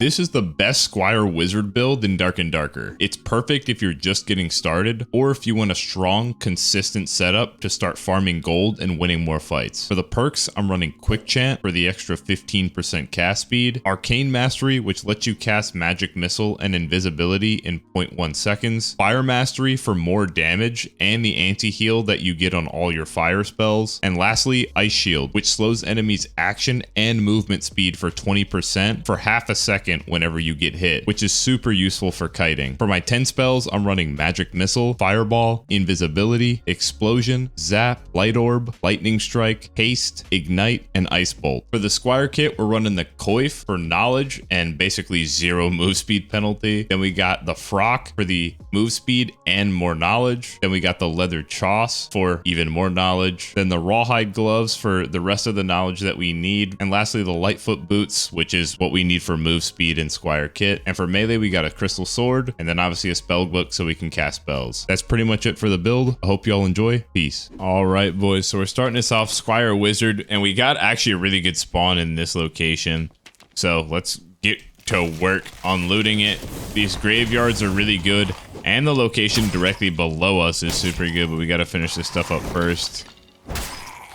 This is the best Squire Wizard build in Dark and Darker. It's perfect if you're just getting started, or if you want a strong, consistent setup to start farming gold and winning more fights. For the perks, I'm running Quick Chant for the extra 15% cast speed, Arcane Mastery, which lets you cast Magic Missile and Invisibility in 0.1 seconds, Fire Mastery for more damage and the anti-heal that you get on all your fire spells, and lastly, Ice Shield, which slows enemies' action and movement speed for 20% for half a second whenever you get hit, which is super useful for kiting. For my 10 spells, I'm running Magic Missile, Fireball, Invisibility, Explosion, Zap, Light Orb, Lightning Strike, Haste, Ignite, and Ice Bolt. For the Squire kit, we're running the Coif for knowledge and basically 0 move speed penalty. Then we got the Frock for the move speed and more knowledge. Then we got the Leather Choss for even more knowledge. Then the Rawhide Gloves for the rest of the knowledge that we need. And lastly, the Lightfoot Boots, which is what we need for move speed and Squire kit. And for melee, we got a Crystal Sword and then obviously a spell book so we can cast spells. That's pretty much it for the build. I hope y'all enjoy. Peace. All right, boys. So we're starting this off Squire Wizard, and we got actually a really good spawn in this location. So let's get to work on looting it. These graveyards are really good, and the location directly below us is super good, but we got to finish this stuff up first.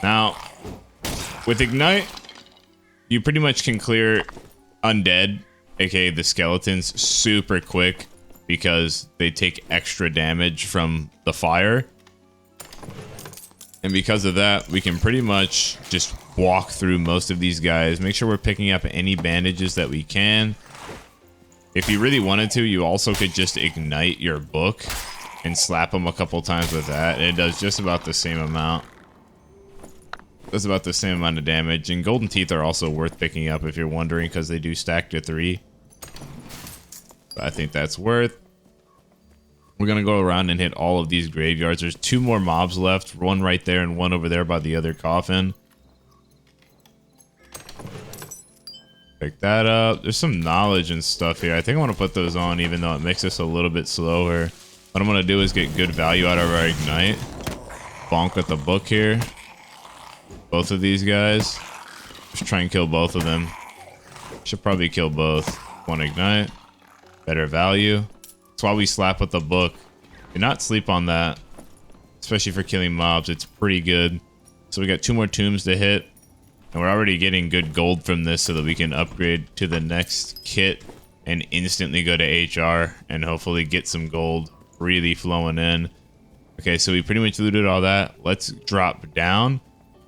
Now, with Ignite, you pretty much can clear undead, aka the skeletons, super quick because they take extra damage from the fire. And because of that, we can pretty much just walk through most of these guys. Make sure we're picking up any bandages that we can. If you really wanted to, you also could just ignite your book and slap them a couple times with that. It does just about the same amount. That's about the same amount of damage. And golden teeth are also worth picking up if you're wondering, because they do stack to 3. But I think that's worth. We're gonna go around and hit all of these graveyards. There's 2 more mobs left, one right there and one over there by the other coffin. Pick that up. There's some knowledge and stuff here. I think I want to put those on, even though it makes us a little bit slower. What I'm gonna do is get good value out of our ignite. Bonk with the book here. Both of these guys. Just try and kill both of them. Should probably kill both. One ignite. Better value. That's why we slap with the book. Do not sleep on that. Especially for killing mobs. It's pretty good. So we got 2 more tombs to hit. And we're already getting good gold from this so that we can upgrade to the next kit and instantly go to HR and hopefully get some gold really flowing in. Okay, so we pretty much looted all that. Let's drop down.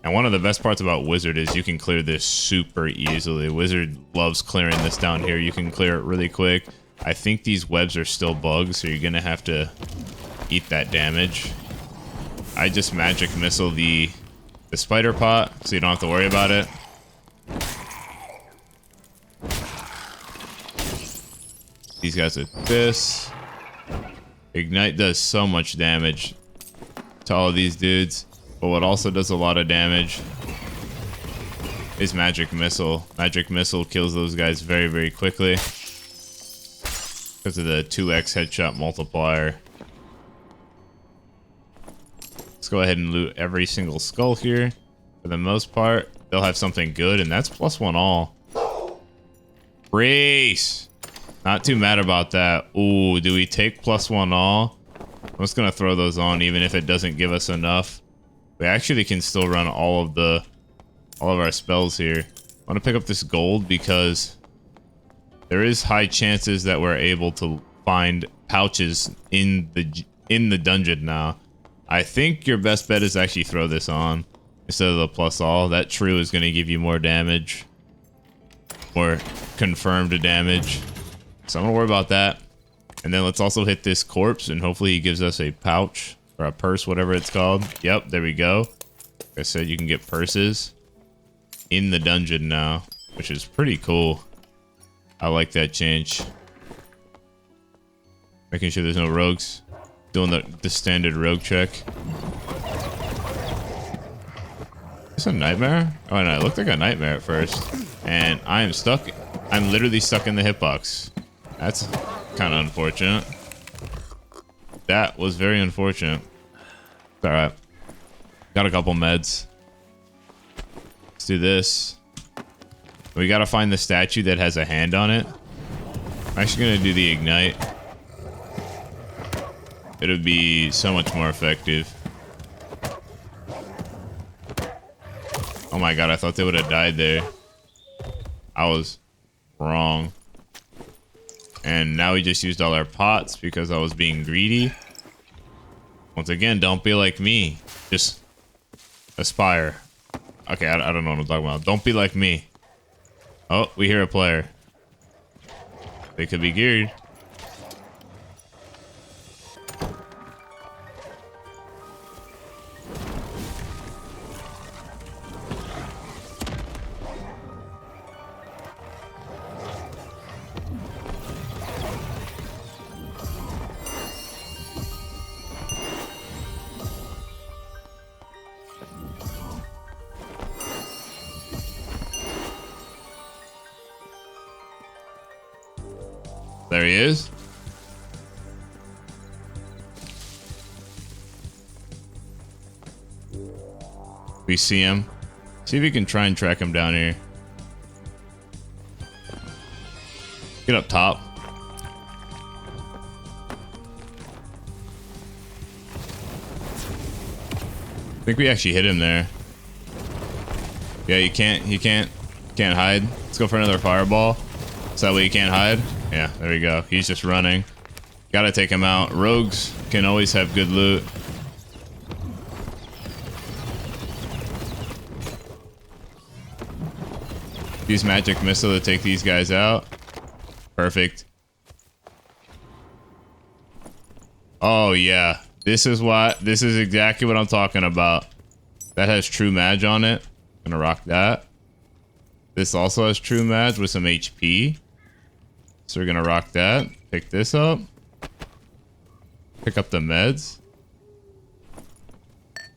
And one of the best parts about Wizard is you can clear this super easily. Wizard loves clearing this down here. You can clear it really quick. I think these webs are still bugs, so you're gonna have to eat that damage. I just magic missile the spider pot, so you don't have to worry about it. These guys are this. Ignite does so much damage to all of these dudes. But what also does a lot of damage is Magic Missile. Magic Missile kills those guys very, very quickly because of the 2x headshot multiplier. Let's go ahead and loot every single skull here. For the most part, they'll have something good, and that's +1 all. Brace! Not too mad about that. Ooh, do we take +1 all? I'm just gonna throw those on even if it doesn't give us enough. We actually can still run all of our spells here. I want to pick up this gold because there is high chances that we're able to find pouches in the dungeon now. I think your best bet is actually throw this on instead of the +all. That true is going to give you more damage, more confirmed damage. So I'm gonna worry about that. And then let's also hit this corpse and hopefully he gives us a pouch. Or a purse, whatever it's called. Yep, there we go. Like I said, you can get purses in the dungeon now, which is pretty cool. I like that change. Making sure there's no rogues. Doing the standard rogue check. Is this a nightmare? Oh no, it looked like a nightmare at first. And I am stuck. I'm literally stuck in the hitbox. That's kind of unfortunate. That was very unfortunate. It's alright. Got a couple meds. Let's do this. We gotta find the statue that has a hand on it. I'm actually gonna do the ignite. It'll be so much more effective. Oh my god, I thought they would have died there. I was wrong. And now we just used all our pots because I was being greedy. Once again, don't be like me. Just aspire. Okay, I don't know what I'm talking about. Don't be like me. Oh, we hear a player. They could be geared. There he is. We see him. See if we can try and track him down here. Get up top. I think we actually hit him there. Yeah, he can't hide. Let's go for another fireball. So that way he can't hide. Yeah, there we go. He's just running. Gotta take him out. Rogues can always have good loot. Use magic missile to take these guys out. Perfect. Oh yeah. This is exactly what I'm talking about. That has true mag on it. Gonna rock that. This also has true mag with some HP. So we're gonna rock that. Pick this up. Pick up the meds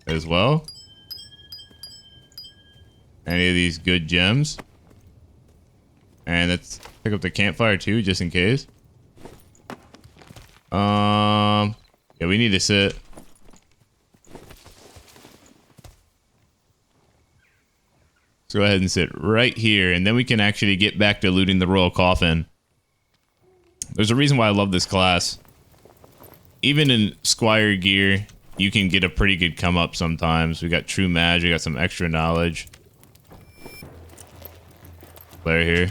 as well. Any of these good gems. And let's pick up the campfire too, just in case. Yeah, we need to sit. Let's go ahead and sit right here, and then we can actually get back to looting the royal coffin. There's a reason why I love this class. Even in Squire gear, you can get a pretty good come up sometimes. We got true mag, we got some extra knowledge. Player here.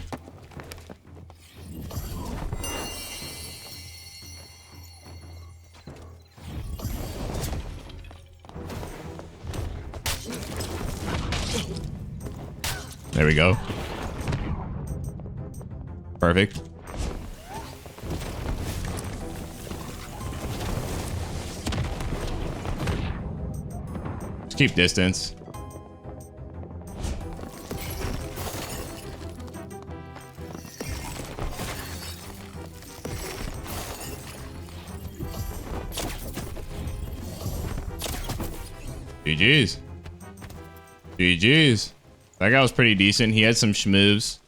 There we go. Perfect. Just keep distance. GG's. GG's. That guy was pretty decent. He had some schmoves.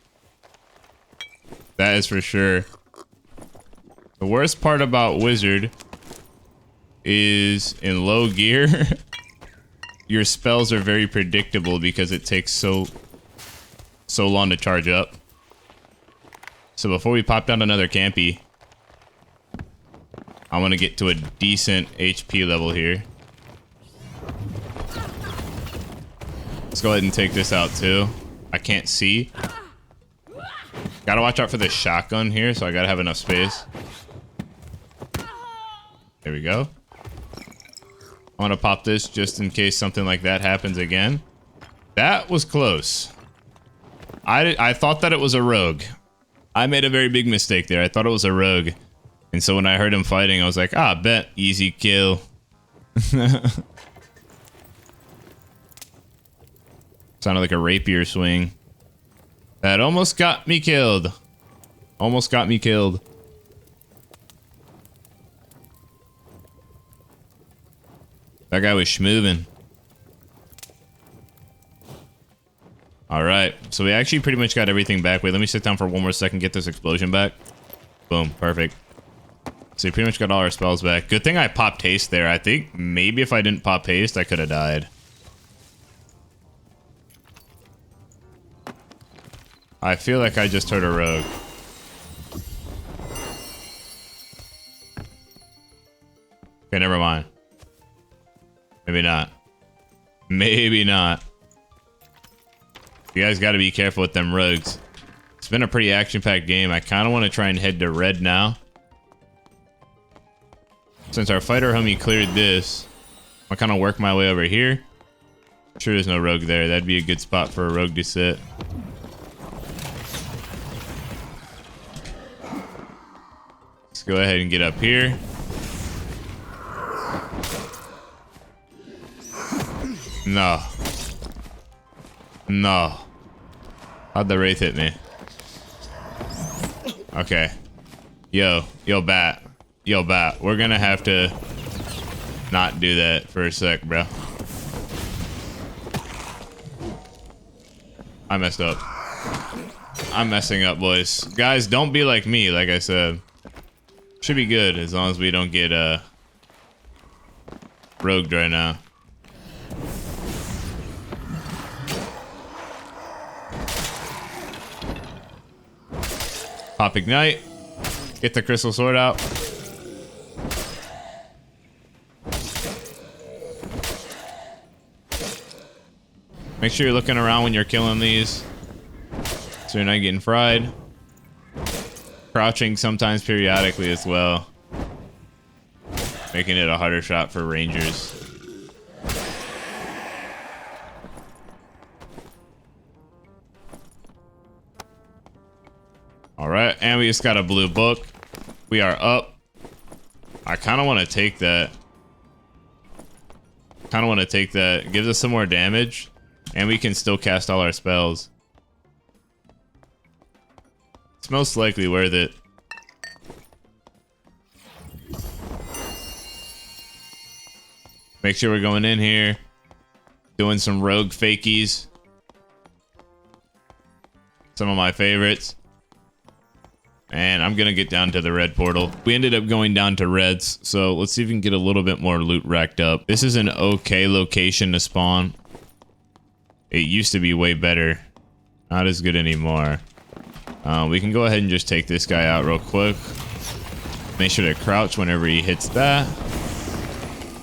That is for sure. The worst part about Wizard is in low gear, your spells are very predictable because it takes so long to charge up. So before we pop down another campy, I want to get to a decent HP level here. Let's go ahead and take this out too. I can't see. Gotta watch out for this shotgun here, so I gotta have enough space. There we go. I want to pop this just in case something like that happens again. That was close. I thought that it was a rogue. I made a very big mistake there. I thought it was a rogue. And so when I heard him fighting, I was like, ah, bet. Easy kill. Sounded like a rapier swing. That almost got me killed. Almost got me killed. That guy was schmoving. Alright, so we actually pretty much got everything back. Wait, let me sit down for one more second, get this explosion back. Boom, perfect. So we pretty much got all our spells back. Good thing I popped haste there. I think maybe if I didn't pop haste, I could have died. I feel like I just heard a rogue. Okay, never mind. Maybe not. Maybe not. You guys got to be careful with them rogues. It's been a pretty action-packed game. I kind of want to try and head to red now. Since our fighter homie cleared this, I'll kind of work my way over here. I'm sure there's no rogue there. That'd be a good spot for a rogue to sit. Let's go ahead and get up here. No. No. How'd the wraith hit me? Okay. Yo, bat. Yo, bat. We're gonna have to not do that for a sec, bro. I messed up. I'm messing up, boys. Guys, don't be like me, like I said. Should be good as long as we don't get rogued right now. Pop ignite. Get the crystal sword out. Make sure you're looking around when you're killing these, so you're not getting fried. Crouching sometimes periodically as well, making it a harder shot for rangers. Alright, and we just got a blue book. We are up. I kind of want to take that. Gives us some more damage. And we can still cast all our spells. It's most likely worth it. Make sure we're going in here. Doing some rogue fakies. Some of my favorites. And I'm gonna get down to the red portal. We ended up going down to reds, so let's see if we can get a little bit more loot racked up. This is an okay location to spawn. It used to be way better. Not as good anymore. We can go ahead and just take this guy out real quick. Make sure to crouch whenever he hits that.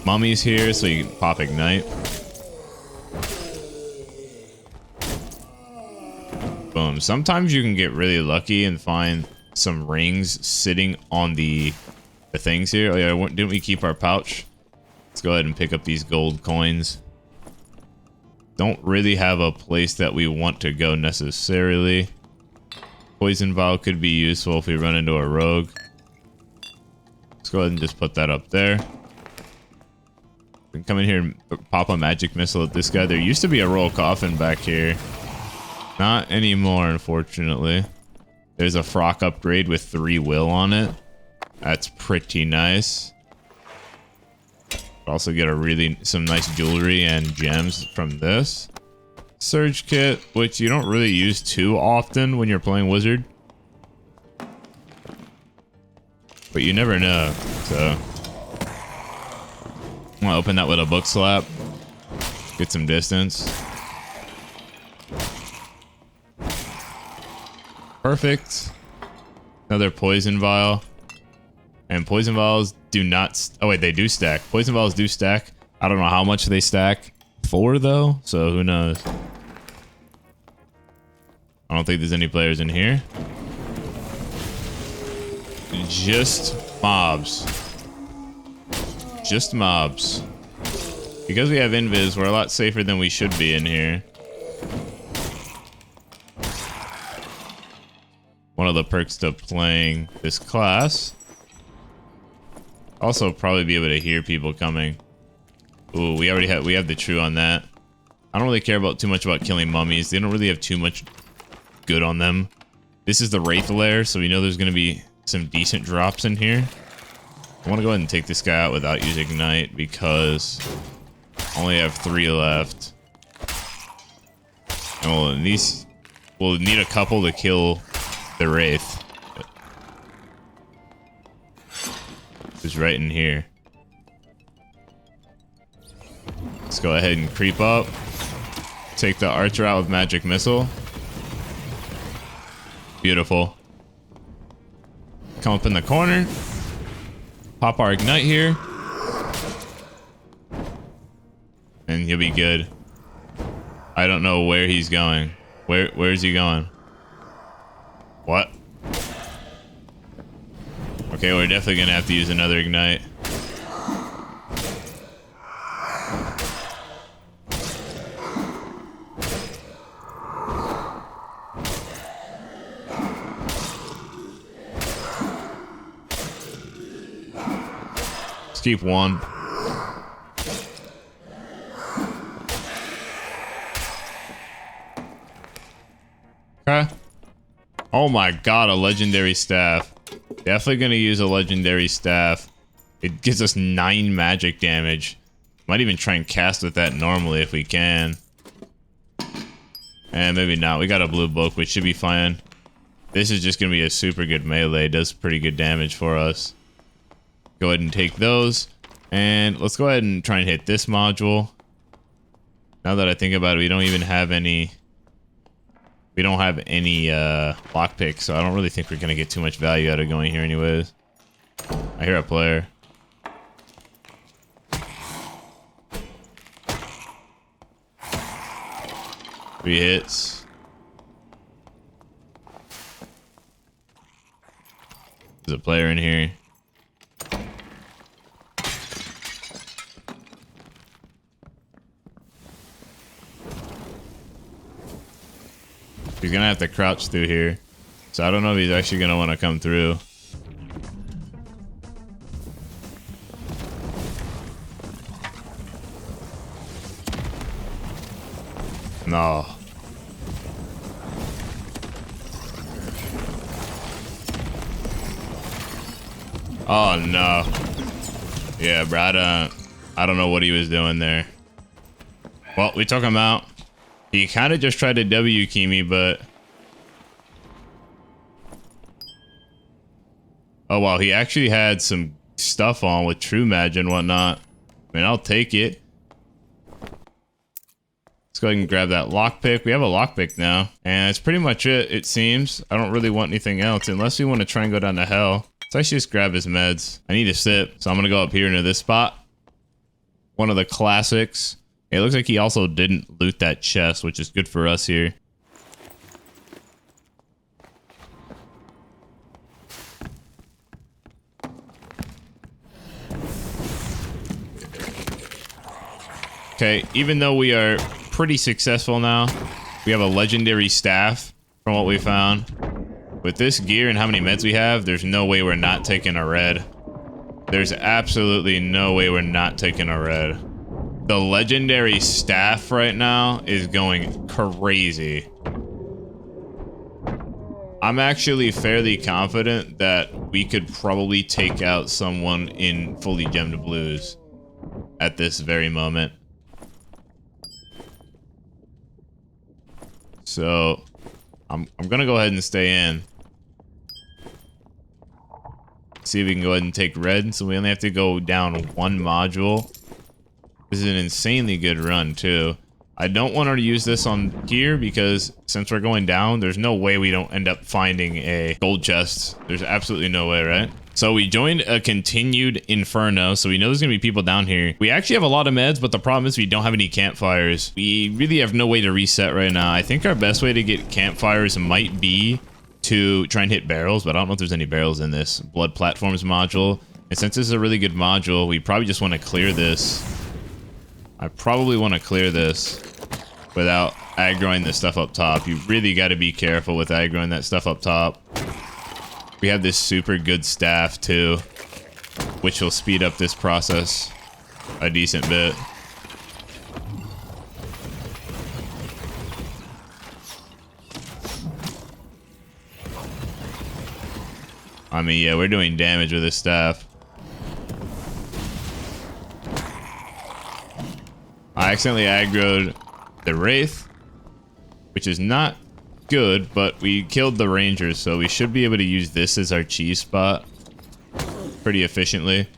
Mummy's here, so you can pop ignite. Boom. Sometimes you can get really lucky and find some rings sitting on the things here. Oh yeah, didn't we keep our pouch? Let's go ahead and pick up these gold coins. Don't really have a place that we want to go necessarily. Poison vial could be useful if we run into a rogue. Let's go ahead and just put that up there. We can come in here and pop a magic missile at this guy. There used to be a roll coffin back here. Not anymore, unfortunately. There's a frock upgrade with 3 will on it. That's pretty nice. Also get some nice jewelry and gems from this. Surge kit, which you don't really use too often when you're playing wizard. But you never know, so. I'm gonna open that with a book slap. Get some distance. Perfect. Another poison vial. And poison vials do not... Oh, wait, they do stack. Poison vials do stack. I don't know how much they stack for, though. So, who knows? I don't think there's any players in here. Just mobs. Just mobs. Because we have invis, we're a lot safer than we should be in here. One of the perks to playing this class. Also, probably be able to hear people coming. Ooh, we have the true on that. I don't really care about too much about killing mummies. They don't really have too much good on them. This is the Wraith lair, so we know there's going to be some decent drops in here. I want to go ahead and take this guy out without using Ignite because I only have 3 left. And we'll need a couple to kill the Wraith. Is right in here. Let's go ahead and creep up. Take the archer out with magic missile. Beautiful. Come up in the corner. Pop our ignite here. listen, you'll be good. I don't know where he's going. Where is he going? What? Okay, we're definitely gonna have to use another ignite. Let's keep one. Okay. Oh my god, a legendary staff. Definitely gonna use a legendary staff. It gives us 9 magic damage. Might even try and cast with that normally if we can. And maybe not. We got a blue book, which should be fine. This is just gonna be a super good melee. It does pretty good damage for us. Go ahead and take those. And let's go ahead and try and hit this module. Now that I think about it, we don't even have any... We don't have any lockpicks, so I don't really think we're gonna get too much value out of going here anyways. I hear a player. Three hits. There's a player in here. He's gonna have to crouch through here. So I don't know if he's actually gonna want to come through. No. Oh no. Yeah, bro, I don't know what he was doing there. Well, we took him out. He kind of just tried to W key me, but... Oh, wow. He actually had some stuff on with True Mag and whatnot. I mean, I'll take it. Let's go ahead and grab that lockpick. We have a lockpick now. And that's pretty much it, it seems. I don't really want anything else, unless we want to try and go down to hell. So I should just grab his meds. I need a sip, so I'm going to go up here into this spot. One of the classics. It looks like he also didn't loot that chest, which is good for us here. Okay, even though we are pretty successful now, we have a legendary staff from what we found. With this gear and how many meds we have, there's no way we're not taking a red. There's absolutely no way we're not taking a red. The legendary staff right now is going crazy. I'm actually fairly confident that we could probably take out someone in fully gemmed blues at this very moment. So I'm gonna go ahead and stay in. See if we can go ahead and take red. So we only have to go down 1 module. This is an insanely good run too. I don't want to use this on gear because since we're going down, there's no way we don't end up finding a gold chest. There's absolutely no way, right? So we joined a continued inferno, so we know there's gonna be people down here. We actually have a lot of meds, but the problem is we don't have any campfires. We really have no way to reset right now. I think our best way to get campfires might be to try and hit barrels, but I don't know if there's any barrels in this blood platforms module. And since this is a really good module, we probably just want to clear this. I probably want to clear this without aggroing the stuff up top. You really got to be careful with aggroing that stuff up top. We have this super good staff too, which will speed up this process a decent bit. I mean, yeah, we're doing damage with this staff. I accidentally aggroed the Wraith, which is not good, but we killed the Rangers, so we should be able to use this as our cheese spot pretty efficiently.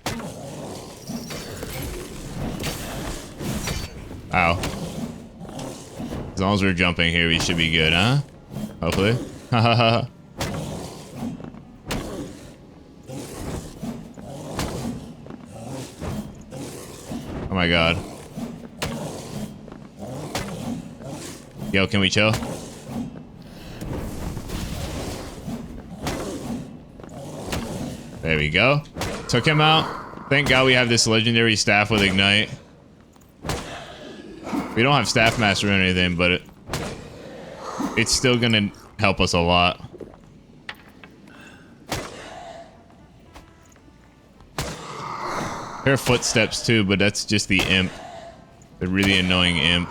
Ow. As long as we're jumping here, we should be good, huh? Hopefully. Hahaha. Oh my god. Yo, can we chill? There we go. Took him out. Thank God we have this legendary staff with Ignite. We don't have Staff Master or anything, but it's still gonna help us a lot. There are footsteps too, but that's just the imp. The really annoying imp.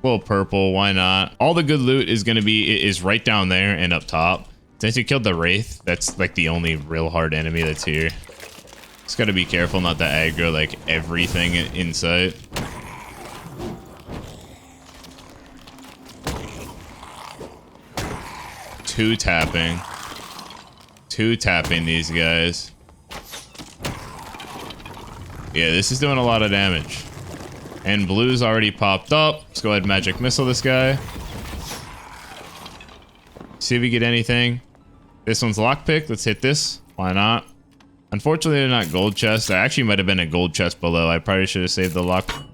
Little purple, why not? All the good loot is gonna be right down there and up top. Since you killed the Wraith, that's like the only real hard enemy that's here. Just gotta be careful not to aggro like everything in sight. Two tapping these guys. Yeah, this is doing a lot of damage. And blue's already popped up. Let's go ahead and magic missile this guy. See if we get anything. This one's lockpick. Let's hit this. Why not? Unfortunately, they're not gold chests. There actually might have been a gold chest below. I probably should have saved the lock. I'm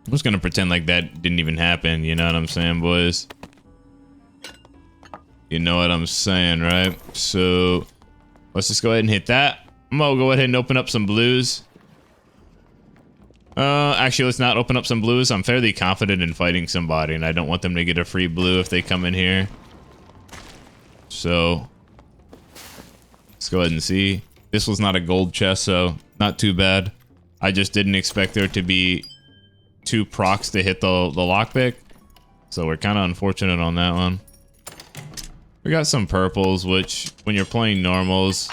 just gonna pretend like that didn't even happen. You know what I'm saying, boys? You know what I'm saying, right? So let's just go ahead and hit that. I'm gonna go ahead and open up some blues. Actually, let's not open up some blues. I'm fairly confident in fighting somebody, and I don't want them to get a free blue if they come in here. So let's go ahead and see. This was not a gold chest, so not too bad. I just didn't expect there to be 2 procs to hit the lockpick. So we're kind of unfortunate on that one. We got some purples, which when you're playing normals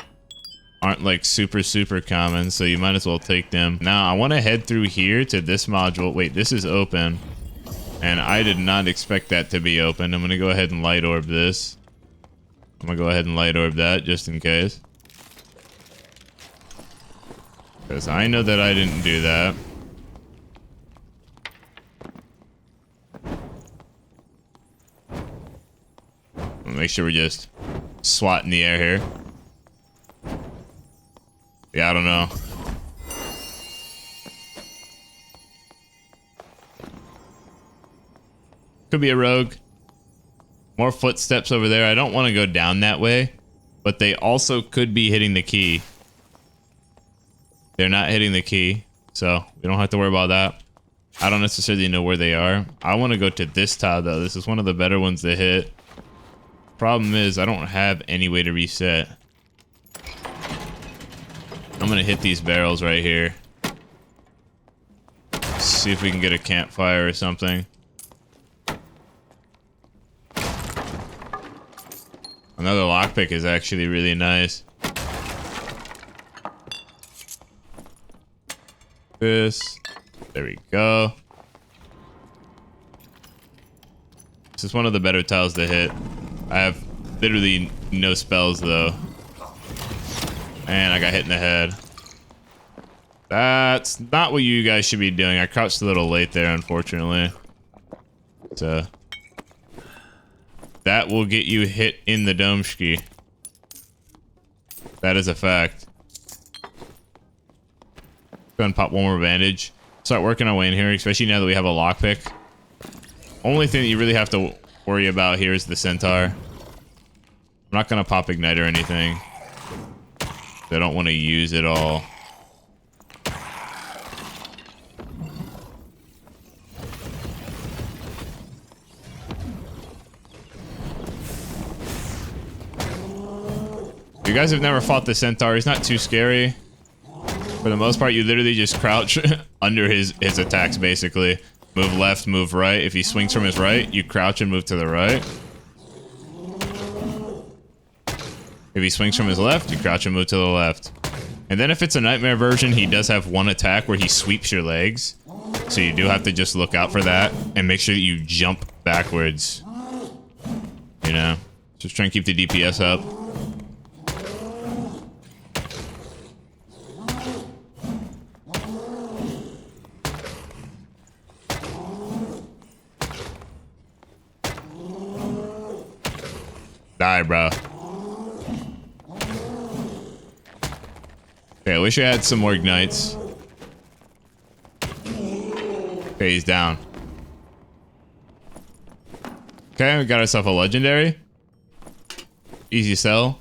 aren't like super common, so you might as well take them. Now I want to head through here to this module. Wait, this is open, and I did not expect that to be open. I'm gonna go ahead and light orb this. I'm gonna go ahead and light orb that just in case, because I know that I didn't do that. Make sure we just swat in the air here. Yeah, I don't know. Could be a rogue. More footsteps over there. I don't want to go down that way, but they also could be hitting the key. They're not hitting the key, so we don't have to worry about that. I don't necessarily know where they are. I want to go to this tile, though. This is one of the better ones to hit. Problem is, I don't have any way to reset. I'm gonna hit these barrels right here. See if we can get a campfire or something. Another lockpick is actually really nice. This. There we go. This is one of the better tiles to hit. I have literally no spells though. And I got hit in the head. That's not what you guys should be doing. I crouched a little late there, unfortunately. So that will get you hit in the domski. That is a fact. Go ahead and pop one more bandage. Start working our way in here, especially now that we have a lockpick. Only thing that you really have to worry about here is the centaur. I'm not gonna pop ignite or anything. I don't want to use it all. If you guys have never fought the centaur, he's not too scary. For the most part, you literally just crouch under his attacks, basically. Move left, move right. If he swings from his right, you crouch and move to the right. If he swings from his left, you crouch and move to the left. And then if it's a nightmare version, he does have one attack where he sweeps your legs. So you do have to just look out for that and make sure that you jump backwards. You know, just try and keep the DPS up. Die, bro. Okay, I wish I had some more ignites. Okay, he's down. Okay, we got ourselves a legendary. Easy sell.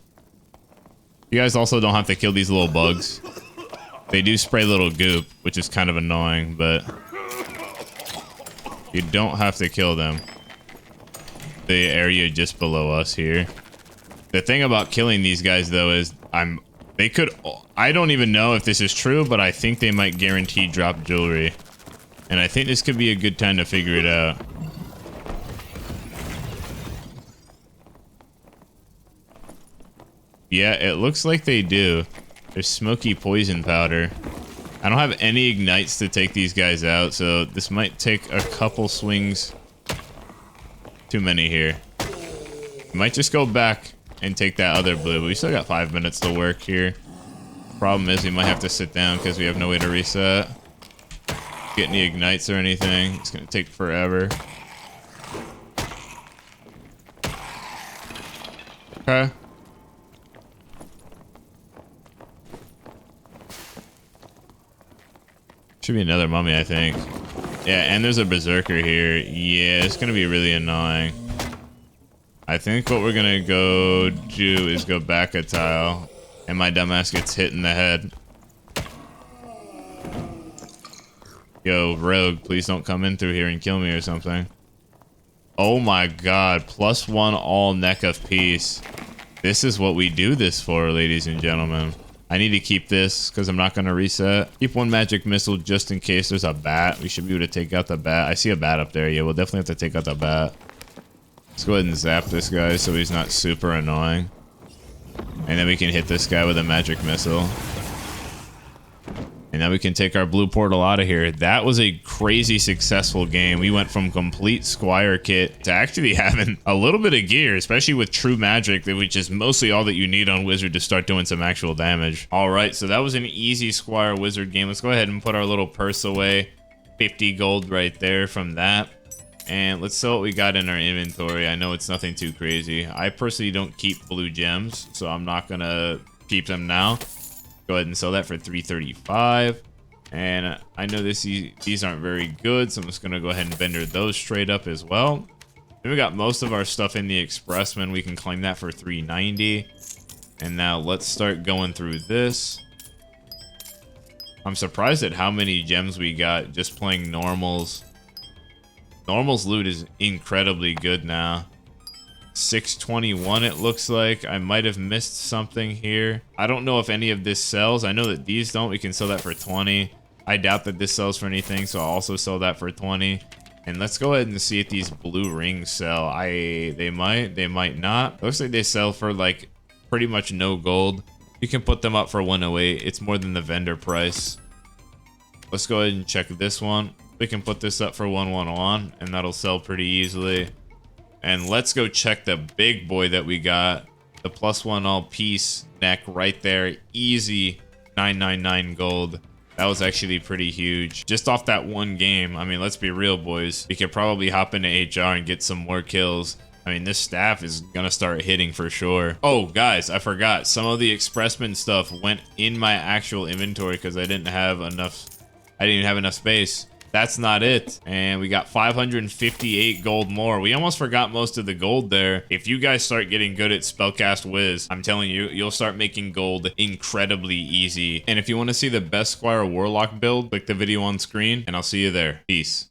You guys also don't have to kill these little bugs. They do spray little goop, which is kind of annoying, but you don't have to kill them. The area just below us here. The thing about killing these guys though is I don't even know if this is true, but I think they might guarantee drop jewelry. And I think this could be a good time to figure it out. Yeah, it looks like they do. There's smoky poison powder. I don't have any ignites to take these guys out, so this might take a couple swings. Too many here. Might just go back and take that other blue, but we still got 5 minutes to work here. Problem is we might have to sit down because we have no way to reset. Get any ignites or anything. It's gonna take forever. Okay. Should be another mummy, I think. Yeah, and there's a berserker here. Yeah, it's gonna be really annoying. I think what we're gonna go do is go back a tile, and my dumbass gets hit in the head. Yo, rogue, please don't come in through here and kill me or something. Oh my god, +1 all neck of peace. This is what we do this for, ladies and gentlemen. I need to keep this because I'm not going to reset. Keep one magic missile just in case there's a bat. We should be able to take out the bat. I see a bat up there. Yeah, we'll definitely have to take out the bat. Let's go ahead and zap this guy so he's not super annoying. And then we can hit this guy with a magic missile. And now we can take our blue portal out of here. That was a crazy successful game. We went from complete Squire kit to actually having a little bit of gear, especially with true magic, which is mostly all that you need on Wizard to start doing some actual damage. All right, so that was an easy Squire Wizard game. Let's go ahead and put our little purse away. 50 gold right there from that. And let's see what we got in our inventory. I know it's nothing too crazy. I personally don't keep blue gems, so I'm not gonna keep them now. Go ahead and sell that for 335. And I know these aren't very good, so I'm just gonna go ahead and vendor those straight up as well. Then we got most of our stuff in the expressman. We can claim that for 390. And now let's start going through this. I'm surprised at how many gems we got just playing normals. Normals loot is incredibly good now. 621 it looks like. I might have missed something here. I don't know if any of this sells. I know that these don't. We can sell that for 20. I doubt that this sells for anything, so I'll also sell that for 20. And let's go ahead and see if these blue rings sell. They might not. Looks like they sell for like pretty much no gold. You can put them up for 108. It's more than the vendor price. Let's go ahead and check this one. We can put this up for 111 and that'll sell pretty easily. And let's go check the big boy that we got. The +1 all piece neck right there. Easy 999 gold. That was actually pretty huge. Just off that one game. I mean, let's be real, boys. We could probably hop into HR and get some more kills. I mean, this staff is gonna start hitting for sure. Oh, guys, I forgot. Some of the expressman stuff went in my actual inventory because I didn't have enough. I didn't even have enough space. That's not it. And we got 558 gold more. We almost forgot most of the gold there. If you guys start getting good at Spellcast Wiz, I'm telling you, you'll start making gold incredibly easy. And if you want to see the best Squire Warlock build, click the video on screen and I'll see you there. Peace.